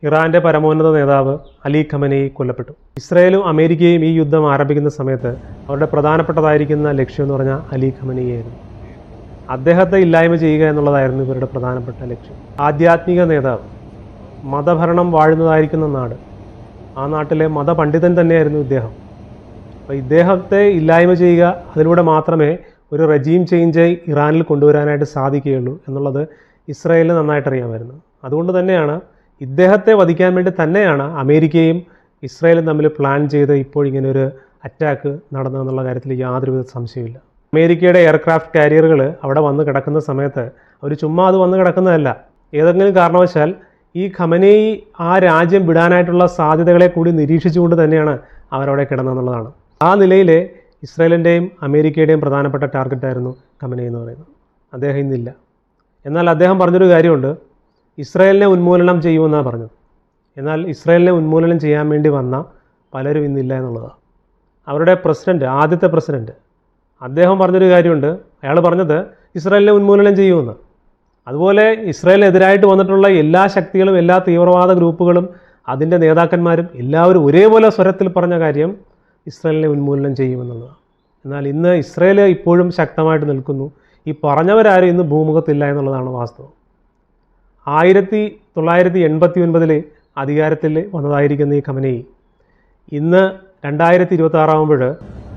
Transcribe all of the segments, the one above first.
ഇറാന്റെ പരമോന്നത നേതാവ് അലി ഖമനേയി കൊല്ലപ്പെട്ടു. ഇസ്രായേലും അമേരിക്കയും ഈ യുദ്ധം ആരംഭിക്കുന്ന സമയത്ത് അവരുടെ പ്രധാനപ്പെട്ടതായിരിക്കുന്ന ലക്ഷ്യം എന്ന് പറഞ്ഞാൽ അലി ഖമനേയിയായിരുന്നു. അദ്ദേഹത്തെ ഇല്ലായ്മ ചെയ്യുക എന്നുള്ളതായിരുന്നു ഇവരുടെ പ്രധാനപ്പെട്ട ലക്ഷ്യം. ആധ്യാത്മിക നേതാവ്, മതഭരണം വാഴുന്നതായിരിക്കുന്ന നാട്, ആ നാട്ടിലെ മതപണ്ഡിതൻ തന്നെയായിരുന്നു ഇദ്ദേഹം. അപ്പോൾ ഇദ്ദേഹത്തെ ഇല്ലായ്മ ചെയ്യുക, അതിലൂടെ മാത്രമേ ഒരു റെജീം ചേഞ്ച് ഇറാനിൽ കൊണ്ടുവരാനായിട്ട് സാധിക്കുകയുള്ളൂ എന്നുള്ളത് ഇസ്രായേലിന് നന്നായിട്ട് അറിയാമായിരുന്നു. അതുകൊണ്ട് തന്നെയാണ് ഇദ്ദേഹത്തെ വധിക്കാൻ വേണ്ടി തന്നെയാണ് അമേരിക്കയും ഇസ്രായേലും തമ്മിൽ പ്ലാൻ ചെയ്ത് ഇപ്പോൾ ഇങ്ങനെ ഒരു അറ്റാക്ക് നടന്നതെന്നുള്ള കാര്യത്തിൽ യാതൊരുവിധ സംശയമില്ല. അമേരിക്കയുടെ എയർക്രാഫ്റ്റ് കാരിയറുകൾ അവിടെ വന്ന് കിടക്കുന്ന സമയത്ത് അവർ ചുമ്മാ അത് വന്ന് കിടക്കുന്നതല്ല. ഏതെങ്കിലും കാരണവശാൽ ഈ ഖമനേയി ആ രാജ്യം വിടാനായിട്ടുള്ള സാധ്യതകളെ കൂടി നിരീക്ഷിച്ചുകൊണ്ട് തന്നെയാണ് അവരവിടെ കിടന്നതെന്നുള്ളതാണ്. ആ നിലയിൽ ഇസ്രായേലിൻ്റെയും അമേരിക്കയുടെയും പ്രധാനപ്പെട്ട ടാർഗറ്റായിരുന്നു ഖമനേയി എന്ന് പറയുന്നത്. അദ്ദേഹം ഇന്നില്ല. എന്നാൽ അദ്ദേഹം പറഞ്ഞൊരു കാര്യമുണ്ട്, ഇസ്രായേലിനെ ഉന്മൂലനം ചെയ്യുമെന്നാണ് പറഞ്ഞത്. എന്നാൽ ഇസ്രായേലിനെ ഉന്മൂലനം ചെയ്യാൻ വേണ്ടി വന്ന പലരും ഇന്നില്ല എന്നുള്ളതാണ്. അവരുടെ പ്രസിഡൻറ്റ്, ആദ്യത്തെ പ്രസിഡൻറ്റ്, അദ്ദേഹം പറഞ്ഞൊരു കാര്യമുണ്ട്. അയാൾ പറഞ്ഞത് ഇസ്രായേലിനെ ഉന്മൂലനം ചെയ്യുമെന്ന്. അതുപോലെ ഇസ്രായേലിനെതിരായിട്ട് വന്നിട്ടുള്ള എല്ലാ ശക്തികളും, എല്ലാ തീവ്രവാദ ഗ്രൂപ്പുകളും, അതിൻ്റെ നേതാക്കന്മാരും എല്ലാവരും ഒരേപോലെ സ്വരത്തിൽ പറഞ്ഞ കാര്യം ഇസ്രായേലിനെ ഉന്മൂലനം ചെയ്യുമെന്നുള്ളതാണ്. എന്നാൽ ഇന്ന് ഇസ്രായേൽ ഇപ്പോഴും ശക്തമായിട്ട് നിൽക്കുന്നു. ഈ പറഞ്ഞവരാരും ഇന്ന് ഭൂമുഖത്തില്ല എന്നുള്ളതാണ് വാസ്തവം. 1989 അധികാരത്തിൽ വന്നതായിരിക്കുന്ന ഈ ഖമനേയി ഇന്ന് 2026 ആകുമ്പോൾ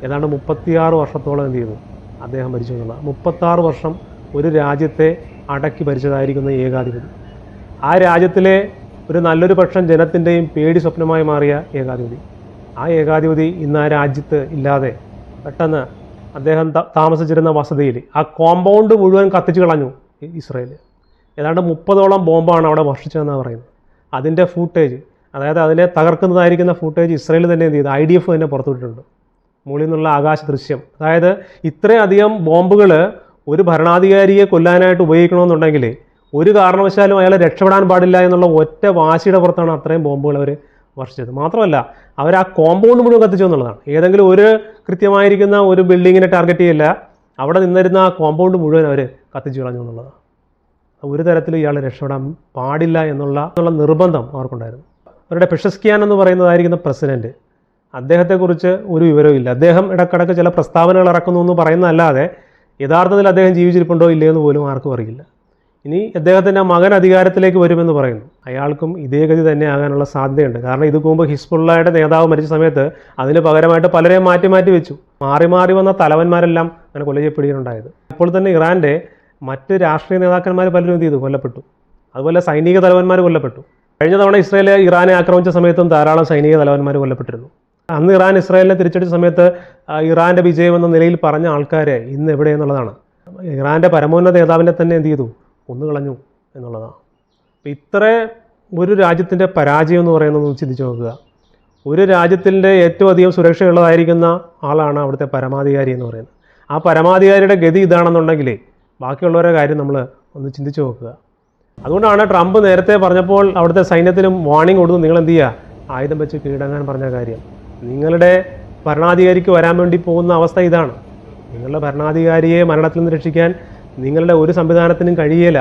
ഏതാണ്ട് 36 വർഷത്തോളം എന്ത് ചെയ്തു അദ്ദേഹം ഭരിച്ചു എന്നുള്ളത്. 36 വർഷം ഒരു രാജ്യത്തെ അടക്കി ഭരിച്ചതായിരിക്കുന്ന ഏകാധിപതി. ആ രാജ്യത്തിലെ ഒരു നല്ലൊരു പക്ഷം ജനത്തിൻ്റെയും പേടി സ്വപ്നമായി മാറിയ ഏകാധിപതി. ആ ഏകാധിപതി ഇന്ന് ആ രാജ്യത്ത് ഇല്ലാതെ പെട്ടെന്ന് അദ്ദേഹം താമസിച്ചിരുന്ന വസതിയിൽ ആ കോമ്പൗണ്ട് മുഴുവൻ കത്തിച്ച് കളഞ്ഞു ഇസ്രായേൽ. ഏതാണ്ട് 30ഓളം ബോംബാണ് അവിടെ വർഷിച്ചതെന്നാണ് പറയുന്നത്. അതിൻ്റെ ഫൂട്ടേജ്, അതായത് അതിനെ തകർക്കുന്നതായിരിക്കുന്ന ഫൂട്ടേജ് ഇസ്രായേൽ തന്നെ എന്ത് ചെയ്തു, IDF തന്നെ പുറത്തുവിട്ടിട്ടുണ്ട്. മുകളിൽ നിന്നുള്ള ആകാശ ദൃശ്യം. അതായത് ഇത്രയധികം ബോംബുകൾ ഒരു ഭരണാധികാരിയെ കൊല്ലാനായിട്ട് ഉപയോഗിക്കണമെന്നുണ്ടെങ്കിൽ ഒരു കാരണവശാലും അയാളെ രക്ഷപ്പെടാൻ പാടില്ല എന്നുള്ള ഒറ്റ വാശിയുടെ പുറത്താണ് അത്രയും ബോംബുകൾ അവർ വർഷിച്ചത്. മാത്രമല്ല അവർ ആ കോമ്പൗണ്ട് മുഴുവൻ കത്തിച്ചു എന്നുള്ളതാണ്. ഏതെങ്കിലും ഒരു കൃത്യമായിരിക്കുന്ന ഒരു ബിൽഡിങ്ങിനെ ടാർഗറ്റ് ചെയ്യില്ല, അവിടെ നിന്നിരുന്ന ആ കോമ്പൗണ്ട് മുഴുവൻ അവർ കത്തിച്ചു കളഞ്ഞു എന്നുള്ളതാണ്. ഒരു തരത്തിൽ ഇയാൾ രക്ഷപ്പെടാൻ പാടില്ല എന്നുള്ള നിർബന്ധം അവർക്കുണ്ടായിരുന്നു. അവരുടെ പെഷസ്കിയാൻ എന്ന് പറയുന്നതായിരിക്കുന്ന പ്രസിഡൻറ്റ്, അദ്ദേഹത്തെക്കുറിച്ച് ഒരു വിവരവും ഇല്ല. അദ്ദേഹം ഇടക്കിടക്ക് ചില പ്രസ്താവനകൾ ഇറക്കുന്നു എന്ന് പറയുന്നതല്ലാതെ യഥാർത്ഥത്തിൽ അദ്ദേഹം ജീവിച്ചിരിപ്പുണ്ടോ ഇല്ലയെന്ന് പോലും ആർക്കും അറിയില്ല. ഇനി അദ്ദേഹത്തിൻ്റെ മകൻ അധികാരത്തിലേക്ക് വരുമെന്ന് പറയുന്നു. അയാൾക്കും ഇതേ ഗതി തന്നെ ആകാനുള്ള സാധ്യതയുണ്ട്. കാരണം ഇത് മുമ്പ് ഹിസ്ബുള്ളയുടെ നേതാവ് മരിച്ച സമയത്ത് അതിന് പകരമായിട്ട് പലരെയും മാറ്റി വെച്ചു. മാറി വന്ന തലവന്മാരെല്ലാം അങ്ങനെ കൊല ചെയ്യപ്പെടുകയുണ്ടായത്. ഇപ്പോൾ തന്നെ ഇറാൻ്റെ മറ്റ് രാഷ്ട്രീയ നേതാക്കന്മാർ പലരും എന്ത് ചെയ്തു, കൊല്ലപ്പെട്ടു. അതുപോലെ സൈനിക തലവന്മാർ കൊല്ലപ്പെട്ടു. കഴിഞ്ഞ തവണ ഇസ്രായേൽ ഇറാനെ ആക്രമിച്ച സമയത്തും ധാരാളം സൈനിക തലവന്മാർ കൊല്ലപ്പെട്ടിരുന്നു. അന്ന് ഇറാൻ ഇസ്രായേലിനെ തിരിച്ചടിച്ച സമയത്ത് ഇറാൻ്റെ വിജയം എന്ന നിലയിൽ പറഞ്ഞ ആൾക്കാരെ ഇന്ന് എവിടെയെന്നുള്ളതാണ്. ഇറാൻ്റെ പരമോന്നത നേതാവിനെ തന്നെ എന്ത് ചെയ്തു, കൊന്നുകളഞ്ഞു എന്നുള്ളതാണ്. അപ്പോൾ ഇത്ര ഒരു രാജ്യത്തിൻ്റെ പരാജയം എന്ന് പറയുന്നത് ചിന്തിച്ച് നോക്കുക. ഒരു രാജ്യത്തിൻ്റെ ഏറ്റവും അധികം സുരക്ഷയുള്ളതായിരിക്കുന്ന ആളാണ് അവിടുത്തെ പരമാധികാരി എന്ന് പറയുന്നത്. ആ പരമാധികാരിയുടെ ഗതി ഇതാണെന്നുണ്ടെങ്കിലേ ബാക്കിയുള്ളവരുടെ കാര്യം നമ്മൾ ഒന്ന് ചിന്തിച്ച് നോക്കുക. അതുകൊണ്ടാണ് ട്രംപ് നേരത്തെ പറഞ്ഞപ്പോൾ അവിടുത്തെ സൈന്യത്തിനും വാർണിംഗ് കൊടുത്തു, നിങ്ങൾ എന്ത് ചെയ്യുക, ആയുധം വെച്ച് കീഴടങ്ങാൻ പറഞ്ഞ കാര്യം. നിങ്ങളുടെ ഭരണാധികാരിക്ക് വരാൻ വേണ്ടി പോകുന്ന അവസ്ഥ ഇതാണ്. നിങ്ങളുടെ ഭരണാധികാരിയെ മരണത്തിൽ നിന്ന് രക്ഷിക്കാൻ നിങ്ങളുടെ ഒരു സംവിധാനത്തിനും കഴിയില്ല.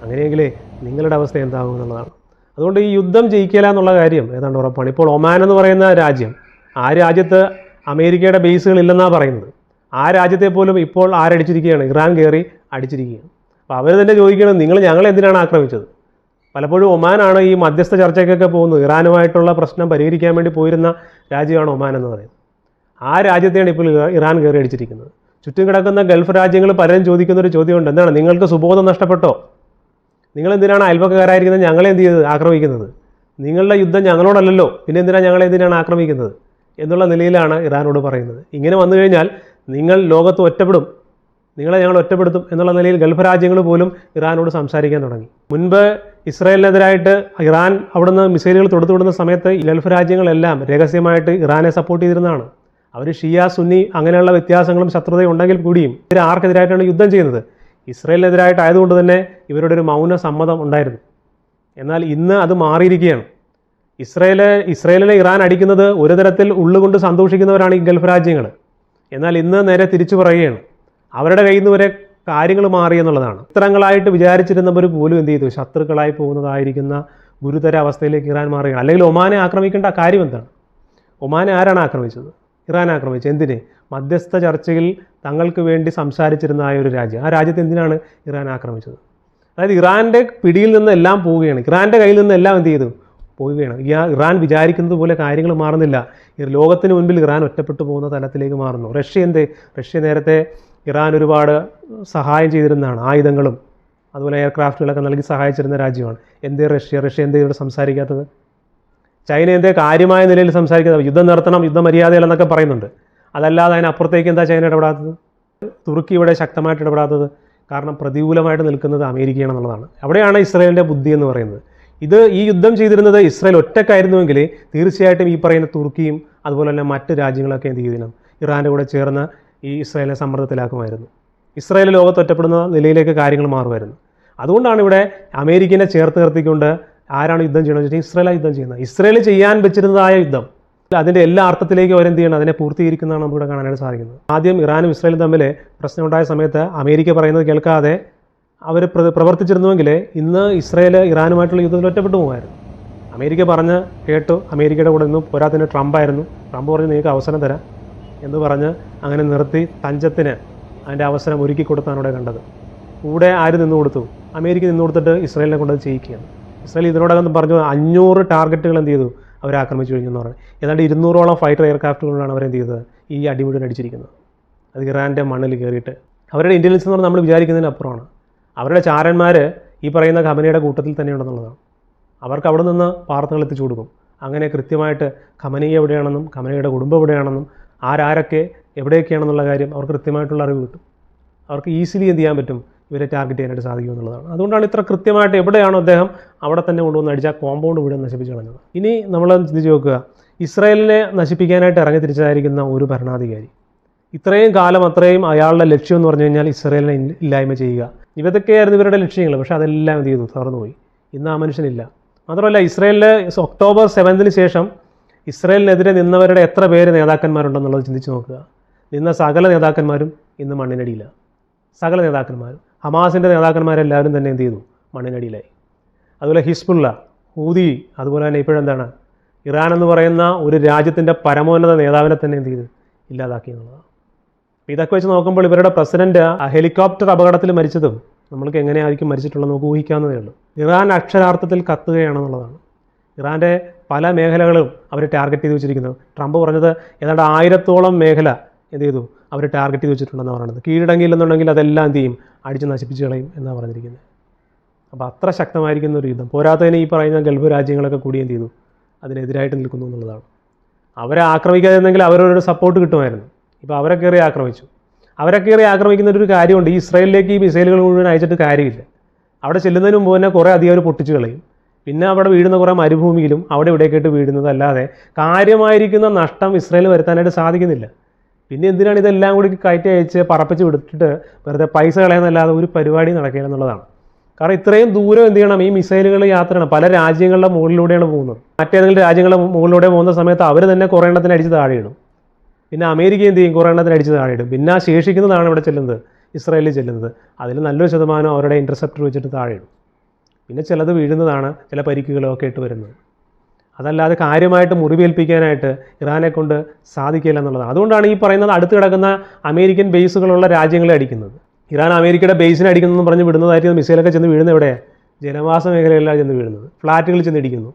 അങ്ങനെയെങ്കിലേ നിങ്ങളുടെ അവസ്ഥ എന്താകും എന്നുള്ളതാണ്. അതുകൊണ്ട് ഈ യുദ്ധം ജയിക്കില്ല എന്നുള്ള കാര്യം ഏതാണ്ട് ഉറപ്പാണ്. ഇപ്പോൾ ഒമാൻ എന്ന് പറയുന്ന രാജ്യം, ആ രാജ്യത്ത് അമേരിക്കയുടെ ബേസുകൾ ഇല്ലെന്നാണ് പറയുന്നത്. ആ രാജ്യത്തെ പോലും ഇപ്പോൾ ആരടിച്ചിരിക്കുകയാണ്, ഇറാൻ കയറി അടിച്ചിരിക്കുകയാണ്. അപ്പോൾ അവർ തന്നെ ചോദിക്കണം, നിങ്ങൾ ഞങ്ങളെ എന്തിനാണ് ആക്രമിച്ചത്? പലപ്പോഴും ഒമാനാണ് ഈ മധ്യസ്ഥ ചർച്ചയ്ക്കൊക്കെ പോകുന്നത്. ഇറാനുമായിട്ടുള്ള പ്രശ്നം പരിഹരിക്കാൻ വേണ്ടി പോയിരുന്ന രാജ്യമാണ് ഒമാൻ എന്ന് പറയുന്നത്. ആ രാജ്യത്തെയാണ് ഇപ്പോൾ ഇറാൻ കയറി അടിച്ചിരിക്കുന്നത്. ചുറ്റും കിടക്കുന്ന ഗൾഫ് രാജ്യങ്ങൾ പലരും ചോദിക്കുന്നൊരു ചോദ്യമുണ്ട്, എന്താണ് നിങ്ങൾക്ക് സുബോധം നഷ്ടപ്പെട്ടോ? നിങ്ങളെന്തിനാണ് അയൽപക്കക്കാരായിരിക്കുന്നത് ഞങ്ങളെ എന്ത് ചെയ്ത് ആക്രമിക്കുന്നത്? നിങ്ങളുടെ യുദ്ധം ഞങ്ങളോടല്ലല്ലോ, പിന്നെ ഞങ്ങളെന്തിനാണ് ആക്രമിക്കുന്നത് എന്നുള്ള നിലയിലാണ് ഇറാനോട് പറയുന്നത്. ഇങ്ങനെ വന്നു കഴിഞ്ഞാൽ നിങ്ങൾ ലോകത്ത് ഒറ്റപ്പെടും, നിങ്ങളെ ഞങ്ങൾ ഒറ്റപ്പെടുത്തും എന്നുള്ള നിലയിൽ ഗൾഫ് രാജ്യങ്ങൾ പോലും ഇറാനോട് സംസാരിക്കാൻ തുടങ്ങി. മുൻപ് ഇസ്രായേലിനെതിരായിട്ട് ഇറാൻ അവിടുന്ന് മിസൈലുകൾ തൊടുത്തുവിടുന്ന സമയത്ത് ഗൾഫ് രാജ്യങ്ങളെല്ലാം രഹസ്യമായിട്ട് ഇറാനെ സപ്പോർട്ട് ചെയ്തിരുന്നതാണ്. അവർ ഷിയ സുന്നി അങ്ങനെയുള്ള വ്യത്യാസങ്ങളും ശത്രുതയും ഉണ്ടെങ്കിൽ കൂടിയും ഇവർ ആർക്കെതിരായിട്ടാണ് യുദ്ധം ചെയ്യുന്നത്? ഇസ്രായേലിനെതിരായിട്ടായതുകൊണ്ട് തന്നെ ഇവരുടെ ഒരു മൗന സമ്മതം ഉണ്ടായിരുന്നു. എന്നാൽ ഇന്ന് അത് മാറിയിരിക്കുകയാണ്. ഇസ്രായേലിനെ ഇറാൻ അടിക്കുന്നത് ഒരു തരത്തിൽ ഉള്ളുകൊണ്ട് സന്തോഷിക്കുന്നവരാണ് ഈ ഗൾഫ് രാജ്യങ്ങൾ. എന്നാൽ ഇന്ന് നേരെ തിരിച്ചു പറയുകയാണ്, അവരുടെ കയ്യിൽ നിന്ന് വരെ കാര്യങ്ങൾ മാറി എന്നുള്ളതാണ്. ചിത്രങ്ങളായിട്ട് വിചാരിച്ചിരുന്നവർ പോലും എന്ത് ചെയ്തു, ശത്രുക്കളായി പോകുന്നതായിരിക്കുന്ന ഗുരുതര അവസ്ഥയിലേക്ക് ഇറാൻ മാറുകയാണ്. അല്ലെങ്കിൽ ഒമാനെ ആക്രമിക്കേണ്ട കാര്യം എന്താണ്? ഒമാനെ ആരാണ് ആക്രമിച്ചത്? ഇറാൻ ആക്രമിച്ചത്. എന്തിന്? മധ്യസ്ഥ ചർച്ചയിൽ തങ്ങൾക്ക് വേണ്ടി സംസാരിച്ചിരുന്ന ഒരു രാജ്യം. ആ രാജ്യത്തെ എന്തിനാണ് ഇറാൻ ആക്രമിച്ചത്? അതായത് ഇറാൻ്റെ പിടിയിൽ നിന്ന് എല്ലാം പോവുകയാണ്. ഇറാൻ്റെ കയ്യിൽ നിന്ന് എല്ലാം എന്ത് ചെയ്തു? പോവുകയാണ്. ഇറാൻ വിചാരിക്കുന്നത് പോലെ കാര്യങ്ങൾ മാറുന്നില്ല. ഈ ലോകത്തിന് മുൻപിൽ ഇറാൻ ഒറ്റപ്പെട്ടു പോകുന്ന തലത്തിലേക്ക് മാറുന്നു. റഷ്യ നേരത്തെ ഇറാൻ ഒരുപാട് സഹായം ചെയ്തിരുന്നതാണ്. ആയുധങ്ങളും അതുപോലെ എയർക്രാഫ്റ്റുകളൊക്കെ നൽകി സഹായിച്ചിരുന്ന രാജ്യമാണ്. റഷ്യ എന്തേ ഇവിടെ സംസാരിക്കാത്തത്? ചൈന എന്തേ കാര്യമായ നിലയിൽ സംസാരിക്കുന്നത്? യുദ്ധം നിർത്തണം, യുദ്ധമര്യാദകൾ എന്നൊക്കെ പറയുന്നുണ്ട്. അതല്ലാതെ അതിനപ്പുറത്തേക്ക് എന്താ ചൈന ഇടപെടാത്തത്? തുർക്കി ഇവിടെ ശക്തമായിട്ട് ഇടപെടാത്തത്? കാരണം പ്രതികൂലമായിട്ട് നിൽക്കുന്നത് അമേരിക്കയാണെന്നുള്ളതാണ്. അവിടെയാണ് ഇസ്രായേലിൻ്റെ ബുദ്ധി എന്ന് പറയുന്നത്. ഈ യുദ്ധം ചെയ്തിരുന്നത് ഇസ്രായേൽ ഒറ്റക്കായിരുന്നുവെങ്കിൽ തീർച്ചയായിട്ടും ഈ പറയുന്ന തുർക്കിയും അതുപോലെ തന്നെ മറ്റ് രാജ്യങ്ങളൊക്കെ എന്ത് ചെയ്തിരുന്നു? ഇറാൻ്റെ കൂടെ ചേർന്ന് ഈ ഇസ്രായേലിനെ സമ്മർദ്ദത്തിലാക്കുമായിരുന്നു. ഇസ്രായേൽ ലോകത്ത് ഒറ്റപ്പെടുന്ന നിലയിലേക്ക് കാര്യങ്ങൾ മാറുമായിരുന്നു. അതുകൊണ്ടാണ് ഇവിടെ അമേരിക്കനെ ചേർത്ത് നിർത്തിക്കൊണ്ട് ആരാണ് യുദ്ധം ചെയ്യണമെന്ന് വെച്ചാൽ ഇസ്രായേലാണ് യുദ്ധം ചെയ്യുന്നത്. ഇസ്രായേൽ ചെയ്യാൻ വെച്ചിരുന്നതായ യുദ്ധം അതിൻ്റെ എല്ലാ അർത്ഥത്തിലേക്കും അവരെന്ത് ചെയ്യണം? അതിനെ പൂർത്തീകരിക്കുന്നതാണ് നമുക്കിവിടെ കാണാനായിട്ട് സാധിക്കുന്നത്. ആദ്യം ഇറാനും ഇസ്രായേലും തമ്മിൽ പ്രശ്നമുണ്ടായ സമയത്ത് അമേരിക്ക പറയുന്നത് കേൾക്കാതെ അവർ പ്രവർത്തിച്ചിരുന്നുവെങ്കിൽ ഇന്ന് ഇസ്രായേൽ ഇറാനുമായിട്ടുള്ള യുദ്ധത്തിൽ ഒറ്റപ്പെട്ടു പോകുമായിരുന്നു. അമേരിക്ക പറഞ്ഞ് കേട്ടു, അമേരിക്കയുടെ കൂടെ നിന്നു. പോരാത്തിന് ട്രംപ് പറഞ്ഞു നിങ്ങൾക്ക് അവസരം തരാം എന്ന് പറഞ്ഞ് അങ്ങനെ നിർത്തി തഞ്ചത്തിന് അതിൻ്റെ അവസരം ഒരുക്കി കൊടുത്താണ് ഇവിടെ കണ്ടത്. കൂടെ ആര് നിന്നു കൊടുത്തു? അമേരിക്ക നിന്നു കൊടുത്തിട്ട് ഇസ്രായേലിനെ കൊണ്ടത് ചെയ്യിക്കുകയാണ്. ഇസ്രായേൽ ഇതിനോടകം പറഞ്ഞു 500 ടാർഗറ്റുകൾ എന്ത് ചെയ്തു? അവർ ആക്രമിച്ചു കഴിഞ്ഞെന്ന് പറഞ്ഞു. ഏതാണ്ട് 200ഓളം ഫൈറ്റർ എയർക്രാഫ്റ്റുകളാണ് അവരെന്ത് ചെയ്തത്? ഈ അടിമുഴുവൻ അടിച്ചിരിക്കുന്നത്. അത് ഇറാൻ്റെ മണ്ണിൽ കയറിയിട്ട്. അവരുടെ ഇൻ്റലിജൻസ് എന്ന് പറഞ്ഞാൽ നമ്മൾ വിചാരിക്കുന്നതിന് അപ്പുറമാണ്. അവരുടെ ചാരന്മാർ ഈ പറയുന്ന ഖമനയുടെ കൂട്ടത്തിൽ തന്നെയുണ്ടെന്നുള്ളതാണ്. അവർക്ക് അവിടെ നിന്ന് വാർത്തകൾ എത്തിച്ചു കൊടുക്കും. അങ്ങനെ കൃത്യമായിട്ട് ഖമനി എവിടെയാണെന്നും ഖമനയുടെ കുടുംബം എവിടെയാണെന്നും ആരൊക്കെ എവിടെയൊക്കെയാണെന്നുള്ള കാര്യം അവർക്ക് കൃത്യമായിട്ടുള്ള അറിവ് കിട്ടും. അവർക്ക് ഈസിലി എന്ത് ചെയ്യാൻ പറ്റും? ഇവരെ ടാർഗറ്റ് ചെയ്യാനായിട്ട് സാധിക്കുമെന്നുള്ളതാണ്. അതുകൊണ്ടാണ് ഇത്ര കൃത്യമായിട്ട് എവിടെയാണോ അദ്ദേഹം അവിടെ തന്നെ കൊണ്ടുവന്ന് അടിച്ച കോമ്പൗണ്ട് മുഴുവൻ നശിപ്പിച്ച് കളഞ്ഞത്. ഇനി നമ്മൾ ചിന്തിച്ച് നോക്കുക, ഇസ്രായേലിനെ നശിപ്പിക്കാനായിട്ട് ഇറങ്ങി തിരിച്ചായിരിക്കുന്ന ഒരു ഭരണാധികാരി ഇത്രയും കാലം അത്രയും അയാളുടെ ലക്ഷ്യം എന്ന് പറഞ്ഞു കഴിഞ്ഞാൽ ഇസ്രായേലിനെ ഇല്ലായ്മ ചെയ്യുക. ഇതൊക്കെയായിരുന്നു ഇവരുടെ ലക്ഷ്യങ്ങൾ. പക്ഷേ അതെല്ലാം എന്ത് ചെയ്തു? തകർന്നുപോയി. ഇന്ന് ആ മനുഷ്യനില്ല. മാത്രമല്ല ഇസ്രായേലിൽ ഒക്ടോബർ 7 ശേഷം ഇസ്രായേലിനെതിരെ നിന്നവരുടെ എത്ര പേര് നേതാക്കന്മാരുണ്ടെന്നുള്ളത് ചിന്തിച്ച് നോക്കുക. നിന്ന സകല നേതാക്കന്മാരും ഇന്ന് മണ്ണിനടിയില്ല. സകല നേതാക്കന്മാരും, ഹമാസിൻ്റെ നേതാക്കന്മാരെല്ലാവരും തന്നെ എന്ത് ചെയ്തു? മണ്ണിനടിയിലായി. അതുപോലെ ഹിസ്ബുള്ള, ഹൂതി, അതുപോലെ തന്നെ ഇപ്പോഴെന്താണ് ഇറാൻ എന്ന് പറയുന്ന ഒരു രാജ്യത്തിൻ്റെ പരമോന്നത നേതാവിനെ തന്നെ എന്ത് ചെയ്ത്? ഇല്ലാതാക്കി എന്നുള്ളതാണ്. ഇതൊക്കെ വെച്ച് നോക്കുമ്പോൾ ഇവരുടെ പ്രസിഡന്റ് ഹെലികോപ്റ്റർ അപകടത്തിൽ മരിച്ചതും നമ്മൾക്ക് എങ്ങനെയായിരിക്കും മരിച്ചിട്ടുള്ളത് നമുക്ക് ഊഹിക്കാവുന്നതേ ഉള്ളൂ. ഇറാൻ അക്ഷരാർത്ഥത്തിൽ കത്തുകയാണെന്നുള്ളതാണ്. ഇറാൻ്റെ പല മേഖലകളും അവർ ടാർഗറ്റ് ചെയ്ത് വെച്ചിരിക്കുന്നത്. ട്രംപ് പറഞ്ഞത് ഏതാണ്ട് 1000ഓളം മേഖല എന്ത് ചെയ്തു? അവർ ടാർഗറ്റ് ചെയ്ത് വെച്ചിട്ടുണ്ടെന്നാണ് പറയുന്നത്. കീഴടങ്ങിയില്ലെന്നുണ്ടെങ്കിൽ അതെല്ലാം എന്ത് ചെയ്യും? അടിച്ച് നശിപ്പിച്ച് കളയും എന്നാണ് പറഞ്ഞിരിക്കുന്നത്. അപ്പോൾ അത്ര ശക്തമായിരിക്കുന്ന ഒരു യുദ്ധം. പോരാത്തതിന് ഈ പറയുന്ന ഗൾഫ് രാജ്യങ്ങളൊക്കെ കൂടി എന്ത് ചെയ്തു? അതിനെതിരായിട്ട് നിൽക്കുന്നു എന്നുള്ളതാണ്. അവരെ ആക്രമിക്കാതിരുന്നെങ്കിൽ അവരോട് സപ്പോർട്ട് കിട്ടുമായിരുന്നു. ഇപ്പോൾ അവരെ കയറി ആക്രമിച്ചു. അവരെ കയറി ആക്രമിക്കുന്നൊരു കാര്യമുണ്ട്. ഈ ഇസ്രായേലിലേക്ക് ഈ മിസൈലുകൾ മുഴുവൻ അയച്ചിട്ട് കാര്യമില്ല. അവിടെ ചെല്ലുന്നതിന് മുമ്പ് തന്നെ കുറേ അധികം അവർ പൊട്ടിച്ച് കളയും. പിന്നെ അവിടെ വീഴുന്ന കുറേ മരുഭൂമിയിലും അവിടെ ഇവിടേക്കായിട്ട് വീഴുന്നതല്ലാതെ കാര്യമായിരിക്കുന്ന നഷ്ടം ഇസ്രായേൽ വരുത്താനായിട്ട് സാധിക്കുന്നില്ല. പിന്നെ എന്തിനാണ് ഇതെല്ലാം കൂടി കയറ്റി അയച്ച് പറപ്പിച്ച് വിട്ടിട്ട് വെറുതെ പൈസ കളയുന്നതല്ലാതെ ഒരു പരിപാടി നടക്കില്ല എന്നുള്ളതാണ്. കാരണം ഇത്രയും ദൂരം എന്ത് ചെയ്യണം? ഈ മിസൈലുകൾ യാത്രയാണ്. പല രാജ്യങ്ങളുടെ മുകളിലൂടെയാണ് പോകുന്നത്. മറ്റേതെങ്കിലും രാജ്യങ്ങളുടെ മുകളിലൂടെ പോകുന്ന സമയത്ത് അവർ തന്നെ കുറേ എണ്ണത്തിന് അടിച്ച് താഴെയിടും. പിന്നെ അമേരിക്ക എന്ത് ചെയ്യും? കുറേ എണ്ണത്തിന് അടിച്ച് താഴെയിടും. പിന്നെ ആ ശേഷിക്കുന്നതാണ് ഇവിടെ ചെല്ലുന്നത്, ഇസ്രായേലിൽ ചെല്ലുന്നത്. അതിൽ നല്ലൊരു ശതമാനം അവരുടെ ഇൻ്റർസെപ്റ്റർ വെച്ചിട്ട് താഴെയിടും. പിന്നെ ചിലത് വീഴുന്നതാണ്, ചില പരിക്കുകളൊക്കെ ഇട്ട് വരുന്നത്. അതല്ലാതെ കാര്യമായിട്ട് മുറിവേൽപ്പിക്കാനായിട്ട് ഇറാനെ കൊണ്ട് സാധിക്കില്ല എന്നുള്ളതാണ്. അതുകൊണ്ടാണ് ഈ പറയുന്നത് അടുത്ത് കിടക്കുന്ന അമേരിക്കൻ ബേസുകളുള്ള രാജ്യങ്ങളെ അടിക്കുന്നത്. ഇറാൻ അമേരിക്കയുടെ ബേസിനെ അടിക്കുന്നതെന്ന് പറഞ്ഞ് വിടുന്നതായിരിക്കും. മിസൈലൊക്കെ ചെന്ന് വീഴുന്നത് എവിടെയാണ്? ജനവാസ മേഖലയിലാണ് ചെന്ന് വീഴുന്നത്, ഫ്ലാറ്റുകളിൽ ചെന്ന് ഇടിക്കുന്നു.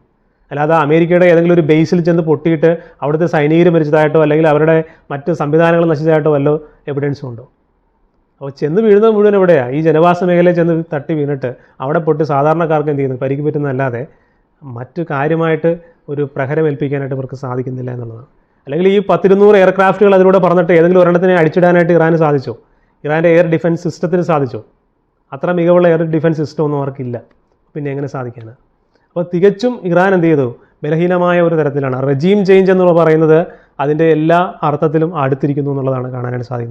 അല്ലാതെ അമേരിക്കയുടെ ഏതെങ്കിലും ഒരു ബേസിൽ ചെന്ന് പൊട്ടിയിട്ട് അവിടുത്തെ സൈനികർ മരിച്ചതായിട്ടോ അല്ലെങ്കിൽ അവരുടെ മറ്റ് സംവിധാനങ്ങൾ നശിച്ചതായിട്ടോ വല്ലോ എവിഡൻസും ഉണ്ടോ? അപ്പോൾ ചെന്ന് വീഴുന്നത് മുഴുവൻ എവിടെയാണ്? ഈ ജനവാസ മേഖലയിൽ ചെന്ന് തട്ടി വീണിട്ട് അവിടെ പൊട്ടി സാധാരണക്കാർക്ക് എന്ത് ചെയ്യുന്നു? പരിക്ക് പറ്റുന്നതല്ലാതെ മറ്റ് കാര്യമായിട്ട് ഒരു പ്രഹരം ഏൽപ്പിക്കാനായിട്ട് ഇവർക്ക് സാധിക്കുന്നില്ല എന്നുള്ളതാണ്. അല്ലെങ്കിൽ ഈ 10-200 എയർക്രാഫ്റ്റുകൾ അതിലൂടെ പറഞ്ഞിട്ട് ഏതെങ്കിലും ഒരെണ്ണത്തിനെ അടിച്ചിടാനായിട്ട് ഇറാന് സാധിച്ചോ? ഇറാൻ്റെ എയർ ഡിഫൻസ് സിസ്റ്റത്തിന് സാധിച്ചോ? അത്ര മികവുള്ള എയർ ഡിഫൻസ് സിസ്റ്റം ഒന്നും അവർക്കില്ല. പിന്നെ എങ്ങനെ സാധിക്കാനാണ്? അപ്പോൾ തികച്ചും ഇറാൻ എന്ത് ചെയ്തു? ബലഹീനമായ ഒരു തരത്തിലാണ്. റെജീം ചേഞ്ച് എന്ന് പറയുന്നത് അതിൻ്റെ എല്ലാ അർത്ഥത്തിലും അടുത്തിരിക്കുന്നു എന്നുള്ളതാണ് കാണാനായിട്ട് സാധിക്കുന്നത്.